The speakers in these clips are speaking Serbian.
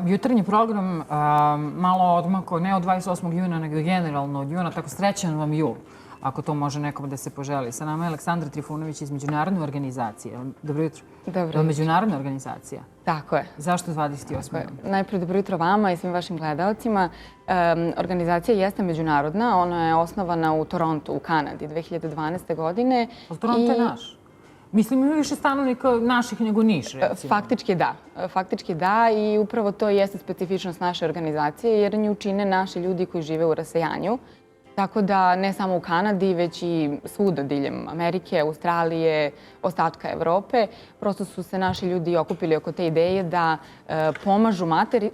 Jutarnji program malo odmako, ne od 28. juna, nego generalno od juna, tako srećan vam jul, ako to može nekom da se poželi. Sa nama je Aleksandra Trifunović iz Međunarodne organizacije. Dobro jutro. Dobro jutro. Međunarodna organizacija? Tako je. Zašto 28. juna? Najprije dobro jutro vama i svim vašim gledalcima. Organizacija jeste međunarodna. Ona je osnovana u Torontu, u Kanadi, 2012. godine. Ali Toronto je naš. Mislim, ima više stanovnika naših nego Niš, recimo. Faktički da. Faktički da i upravo to jeste specifičnost naše organizacije jer nju čine naši ljudi koji žive u rasejanju. Tako da ne samo u Kanadi, već i svuda diljem Amerike, Australije, ostatka Evrope. Prosto su se naši ljudi okupili oko te ideje da pomažu matici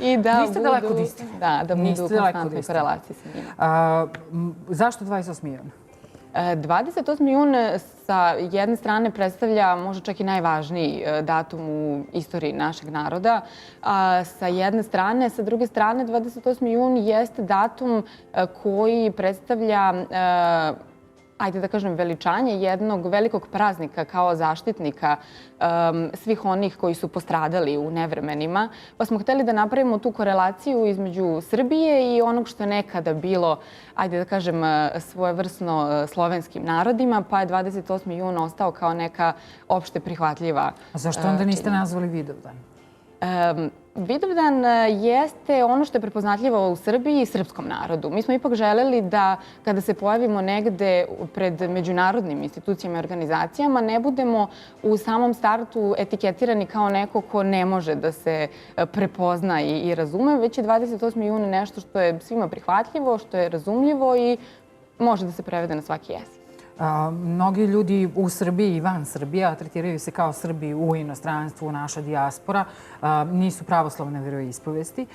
i da budu u konstantnoj korelaciji sa njima. Zašto 28. juna? 28. jun sa jedne strane predstavlja možda čak i najvažniji datum u istoriji našeg naroda. Sa jedne strane, sa druge strane 28. jun jeste datum koji predstavlja ajde da kažem, veličanje jednog velikog praznika kao zaštitnika svih onih koji su postradali u nevremenima. Pa smo hteli da napravimo tu korelaciju između Srbije i onog što je nekada bilo, ajde da kažem, svojevrsno slovenskim narodima, pa je 28. jun ostao kao neka opšte prihvatljiva činjenica. A zašto onda niste nazvali Vidovdan? Vidovdan jeste ono što je prepoznatljivo u Srbiji i srpskom narodu. Mi smo ipak želeli da kada se pojavimo negde pred međunarodnim institucijama i organizacijama ne budemo u samom startu etiketirani kao neko ko ne može da se prepozna i razume, već je 28. jun nešto što je svima prihvatljivo, što je razumljivo i može da se prevede na svaki jezik. Mnogi ljudi u Srbiji i van Srbije tretiraju se kao Srbi u inostranstvu, naša dijaspora, nisu pravoslavne veroispovesti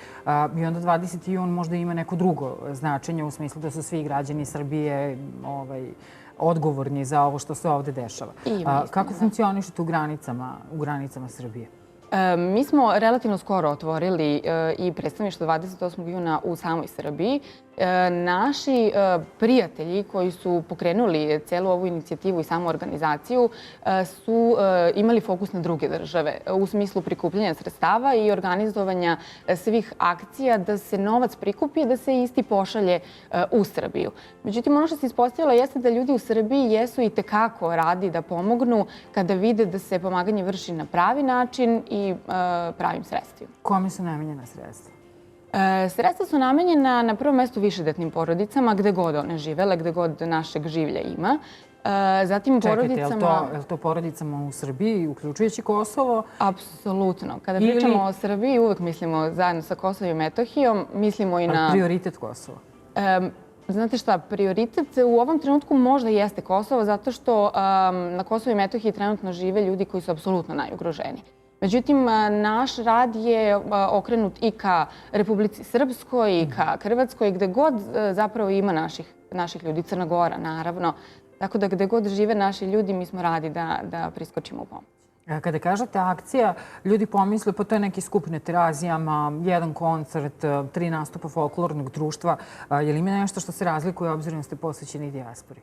i onda 20. jun možda ima neko drugo značenje u smislu da su svi građani Srbije odgovorni za ovo što se ovde dešava. Kako funkcionišete u granicama Srbije? Mi smo relativno skoro otvorili i predstavništvo 28. juna u samoj Srbiji. Naši prijatelji koji su pokrenuli celu ovu inicijativu i samu organizaciju su imali fokus na druge države u smislu prikupljanja sredstava i organizovanja svih akcija da se novac prikupi i da se isti pošalje u Srbiju. Međutim, ono što se ispostavilo jeste da ljudi u Srbiji jesu i tekako radi da pomognu kada vide da se pomaganje vrši na pravi način i pravim sredstvima. Kome su namenjena sredstva? Sredstva su namenjena na prvom mestu višedetnim porodicama, gde god one živele, gde god našeg življa ima. Zatim porodicama... Je li to porodicama u Srbiji, uključujući Kosovo? Apsolutno. Kada pričamo o Srbiji, uvek mislimo zajedno sa Kosovom i Metohijom, mislimo i na... Prioritet Kosova? Znate šta, prioritet u ovom trenutku možda jeste Kosovo, zato što na Kosovu i Metohiji trenutno žive ljudi koji su apsolutno najugroženiji. Međutim, naš rad je okrenut i ka Republici Srpskoj i ka Hrvatskoj, gde god zapravo ima naših ljudi, Crna Gora naravno. Tako da gde god žive naši ljudi, mi smo radi da priskočimo u pomoć. Kada kažete akcija, ljudi pomisle pa to je neki skup na terazijama, jedan koncert, 3 nastupa folklornog društva. Je li ima nešto što se razlikuje obzirom da ste posvećeni dijaspori?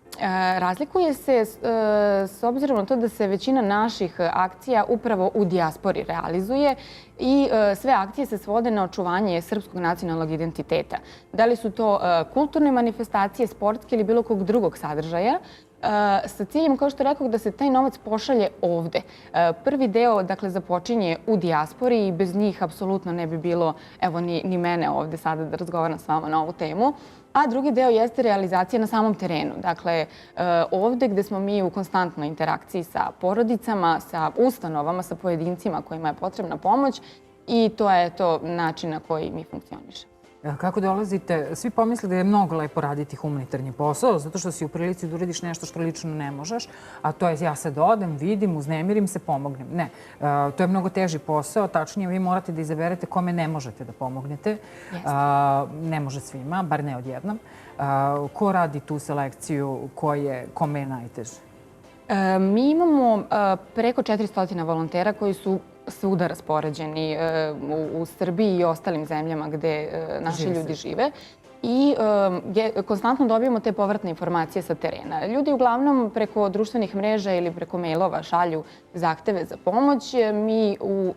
Razlikuje se s obzirom na to da se većina naših akcija upravo u dijaspori realizuje i sve akcije se svode na očuvanje srpskog nacionalnog identiteta. Da li su to kulturne manifestacije, sportske ili bilo kog drugog sadržaja, sa ciljem, kao što rekao, da se taj novac pošalje ovde. Prvi deo, dakle, započinje u dijaspori i bez njih apsolutno ne bi bilo, evo, ni mene ovde sada da razgovaram s vama na ovu temu. A drugi deo jeste realizacija na samom terenu. Dakle, ovde gde smo mi u konstantnoj interakciji sa porodicama, sa ustanovama, sa pojedincima kojima je potrebna pomoć i to je to način na koji mi funkcionišemo. Kako dolazite? Svi pomisle da je mnogo lepo raditi humanitarni posao, zato što si u prilici da uradiš nešto što lično ne možeš, a to je ja sad odem, vidim, uznemirim se, pomognem. Ne, to je mnogo teži posao. Tačnije, vi morate da izaberete kome ne možete da pomognete. Ne može svima, bar ne odjednom. Ko radi tu selekciju, kome je najteže? Mi imamo preko 400 volontera koji su svuda raspoređeni u Srbiji i ostalim zemljama gde naši ljudi žive. i konstantno dobijamo te povratne informacije sa terena. Ljudi uglavnom preko društvenih mreža ili preko mailova šalju zahteve za pomoć. Mi u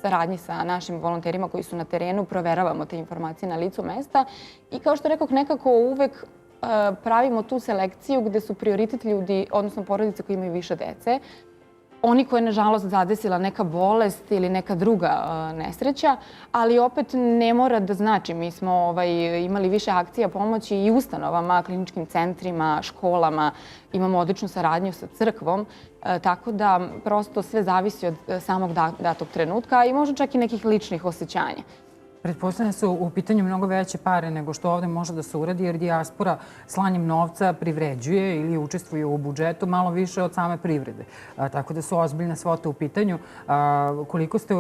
saradnji sa našim volonterima koji su na terenu proveravamo te informacije na licu mesta i kao što rekoh, nekako uvek pravimo tu selekciju gde su prioritet ljudi, odnosno porodice koji imaju više dece, oni koje je nažalost zadesila neka bolest ili neka druga nesreća, ali opet ne mora da znači. Mi smo imali više akcija pomoći i ustanovama, kliničkim centrima, školama, imamo odličnu saradnju sa crkvom, tako da prosto sve zavisi od samog datog trenutka i možda čak i nekih ličnih osjećanja. Pretpostavljam su u pitanju mnogo veće pare nego što ovde može da se uradi, jer dijaspora slanjem novca privređuje ili učestvuje u budžetu malo više od same privrede. Tako da su ozbiljne svote u pitanju. Koliko ste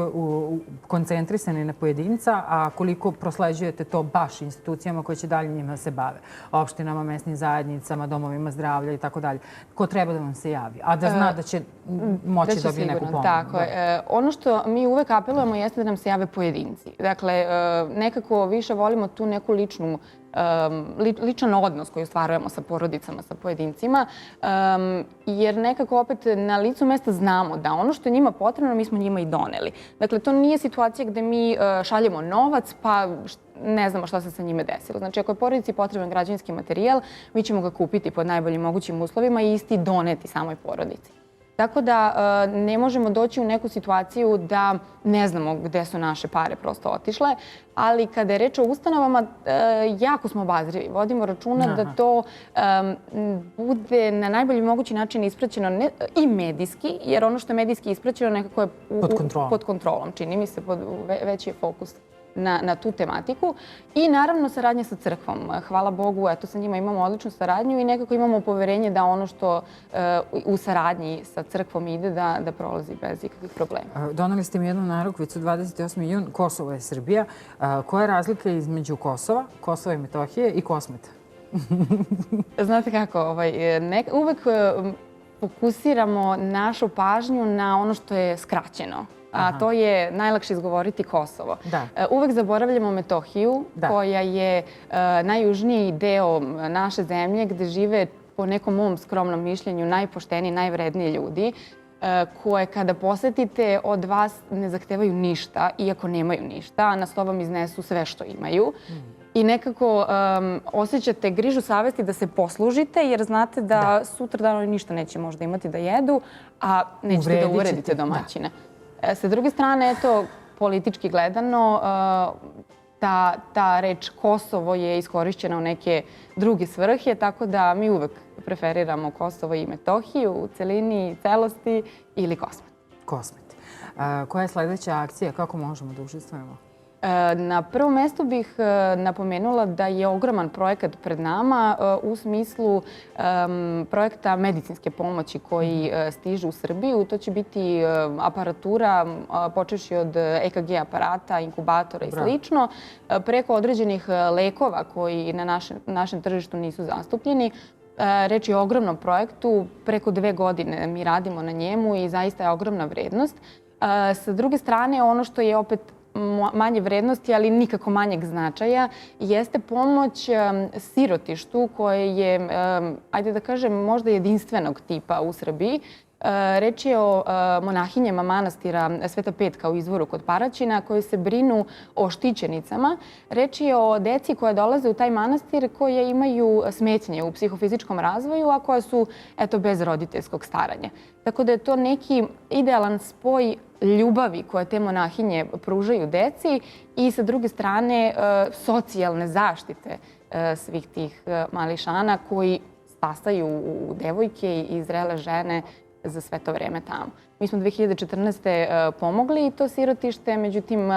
koncentrisani na pojedinca, a koliko prosleđujete to baš institucijama koje će dalje njima se bave? Opštinama, mesnim zajednicama, domovima zdravlja i tako dalje. Ko treba da vam se javi? A da zna da će moći da dobije neku pomoć. Tako je. Ono što mi uvek apelujemo jeste da nam se jave pojedinci. Dakle, nekako više volimo tu neku ličan odnos koji ostvarujemo sa porodicama, sa pojedincima, jer nekako opet na licu mesta znamo da ono što je njima potrebno, mi smo njima i doneli. Dakle, to nije situacija gde mi šaljemo novac pa ne znamo šta se sa njime desilo. Znači, ako je porodici potreban građevinski materijal, mi ćemo ga kupiti pod najboljim mogućim uslovima i isti doneti samoj porodici. Tako da ne možemo doći u neku situaciju da ne znamo gde su naše pare prosto otišle, ali kada je reč o ustanovama, jako smo obazrivi. Vodimo računa da to bude na najbolji mogući način ispraćeno i medijski, jer ono što je medijski ispraćeno nekako je pod kontrolom. Čini mi se, veći je fokus na tu tematiku. I naravno saradnja sa crkvom. Hvala Bogu, eto sa njima imamo odličnu saradnju i nekako imamo poverenje da ono što u saradnji sa crkvom ide da prolazi bez ikakvih problema. Doneli ste mi jednu narukvicu, 28. jun, Kosovo je Srbija. Koja je razlika između Kosova i Metohije i Kosmeta? Znate kako, uvek fokusiramo našu pažnju na ono što je skraćeno. A to je najlakše izgovoriti Kosovo. Uvek zaboravljamo Metohiju, koja je najjužniji deo naše zemlje gde žive, po nekom mom skromnom mišljenju, najpošteniji, najvredniji ljudi, koje kada posetite od vas ne zahtevaju ništa, iako nemaju ništa, a na sto vam iznesu sve što imaju. I nekako osjećate grižu savesti da se poslužite, jer znate da sutra dan oni ništa neće možda imati da jedu, a nećete da uredite domaćine. Sa druge strane, eto, politički gledano, ta reč Kosovo je iskorišćena u neke druge svrhe, tako da mi uvek preferiramo Kosovo i Metohiju u celini, celosti ili Kosmet. Kosmet. Koja je sledeća akcija? Kako možemo da učestvujemo? Na prvom mestu bih napomenula da je ogroman projekat pred nama u smislu projekta medicinske pomoći koji stiže u Srbiju. To će biti aparatura, počevši od EKG aparata, inkubatora i slično, preko određenih lekova koji na našem tržištu nisu zastupljeni. Reč je o ogromnom projektu, preko 2 godine mi radimo na njemu i zaista je ogromna vrednost. Sa druge strane, ono što je opet manje vrednosti, ali nikako manjeg značaja, jeste pomoć sirotištu koje je, ajde da kažem, možda jedinstvenog tipa u Srbiji. Reč je o monahinjama manastira Sveta Petka u Izvoru kod Paraćina koji se brinu o štićenicama. Reč je o deci koja dolaze u taj manastir koje imaju smetnje u psihofizičkom razvoju, a koja su bez roditeljskog staranja. Tako da je to neki idealan spoj ljubavi koje te monahinje pružaju deci i sa druge strane socijalne zaštite svih tih mališana koji stasaju u devojke i zrele žene za sve to vreme tamo. Mi smo 2014. pomogli to sirotište, međutim,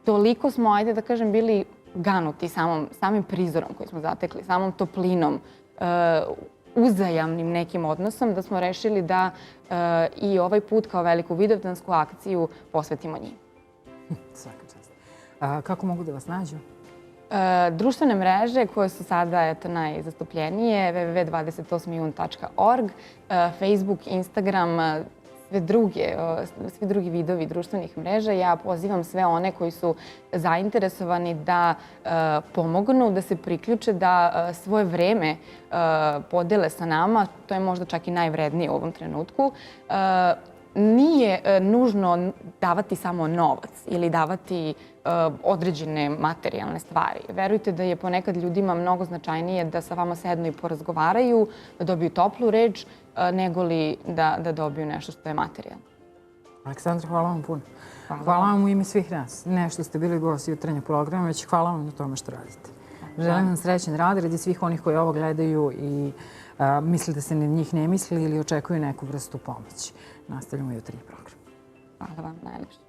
toliko smo, ajde da kažem, bili ganuti samim prizorom koji smo zatekli, samom toplinom, uzajamnim nekim odnosom, da smo rešili da i ovaj put kao veliku vidovdansku akciju posvetimo njima. Svaka čast. Kako mogu da vas nađu? Društvene mreže koje su sada najzastupljenije www.28jun.org, Facebook, Instagram, svi drugi vidovi društvenih mreža. Ja pozivam sve one koji su zainteresovani da pomognu, da se priključe, da svoje vreme podele sa nama. To je možda čak i najvrednije u ovom trenutku. Nije nužno davati samo novac ili davati određene materijalne stvari. Verujte da je ponekad ljudima mnogo značajnije da sa vama sednu i porazgovaraju, da dobiju toplu reč, nego li da dobiju nešto što je materijalno. Aleksandra, hvala vam puno. Hvala vam u ime svih nas. Ne što ste bili gosti jutarnjeg programa, već hvala vam na tome što radite. Želim vam srećan rad radi svih onih koji ovo gledaju i misle da se na njih ne misli ili očekuju neku vrstu pomoći. Nastavljamo jutarnji program. Hvala vam najlepše.